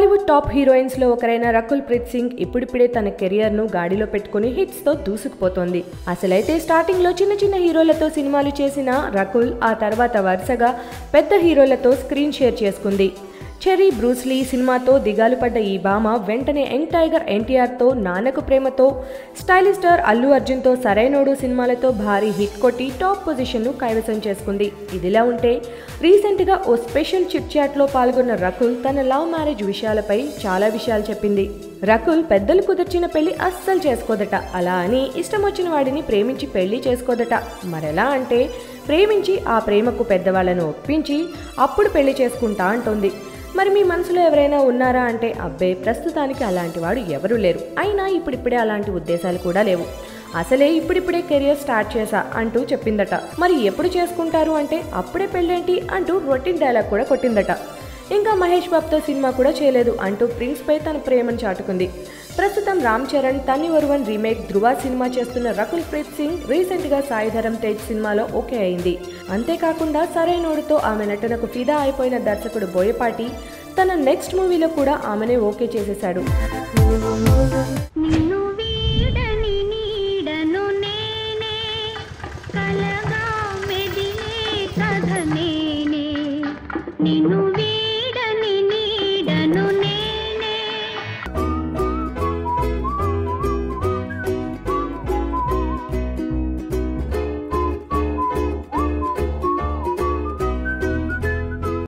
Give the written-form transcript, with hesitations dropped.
Bollywood top heroines లో ఒకరైన రకుల్ ప్రీత్ సింగ్ ఇప్పుడిప్పుడే తన కెరియర్ ను గాడిలో పెట్టుకుని హిట్స్ తో దూసుకుపోతోంది. అసలైతే స్టార్టింగ్ లో చిన్న చిన్న హీరోలతో సినిమాలు చేసిన రకుల్ ఆ తర్వాత వరుసగా పెద్ద హీరోలతో స్క్రీన్ షేర్ చేసుకుంది. చెర్రీ బ్రూస్లీ సినిమాతో దిగాలు పడ్డ ఈ భామ వెంటనే young tiger ఎన్టీఆర్తో, Nannaku Prematho, stylish star Allu అర్జున్తో Sarainodu సినిమాలతో భారీ హిట్ కొట్టి టాప్ పొజిషన్ను కైవసం చేసుకుంది. ఇదిలా ఉంటే రీసెంట్గా ఓ స్పెషల్ చిట్ చాట్లో పాల్గొన్న రకుల్ తన లవ్ మ్యారేజ్ విషయాలపై చాలా విషయాలు చెప్పింది. రకుల్ పెద్దలు కుదిర్చిన పెళ్లి అస్సలు చేసుకోదట. అలా అని ఇష్టం వచ్చిన వాడిని ప్రేమించి పెళ్లి చేసుకోదట. మరెలా అంటే ప్రేమించి ఆ ప్రేమకు పెద్దవాళ్లను ఒప్పించి అప్పుడు పెళ్లి చేసుకుంటా అంటోంది. మరి మీ మనసులో ఎవరైనా ఉన్నారా అంటే అబ్బే ప్రస్తుతానికి అలాంటి వాడు ఎవరూ లేరు. అయినా ఇప్పుడిప్పుడే అలాంటి ఉద్దేశాలు కూడా లేవు. అసలే ఇప్పుడిప్పుడే కెరియర్ స్టార్ట్ చేశా అంటూ చెప్పిందట. మరి ఎప్పుడు చేసుకుంటారు అంటే అప్పుడే పెళ్ళేంటి అంటూ రొటీన్ డైలాగ్ కూడా కొట్టిందట. ఇంకా మహేష్ బాబుతో సినిమా కూడా చేయలేదు అంటూ ప్రిన్స్ పై తన ప్రేమను చాటుకుంది. ప్రస్తుతం రామ్ చరణ్ తన్ని ఒరువన్ రీమేక్ ధృవ సినిమా చేస్తున్న రకుల్ ప్రీత్ సింగ్ రీసెంట్ గా సాయిధరం తేజ్ సినిమాలో ఓకే అయింది. అంతేకాకుండా సరైనోడుతో ఆమె నటనకు ఫిదా అయిపోయిన దర్శకుడు బోయపాటి తన నెక్స్ట్ మూవీలో కూడా ఆమెనే ఓకే చేసేశాడు.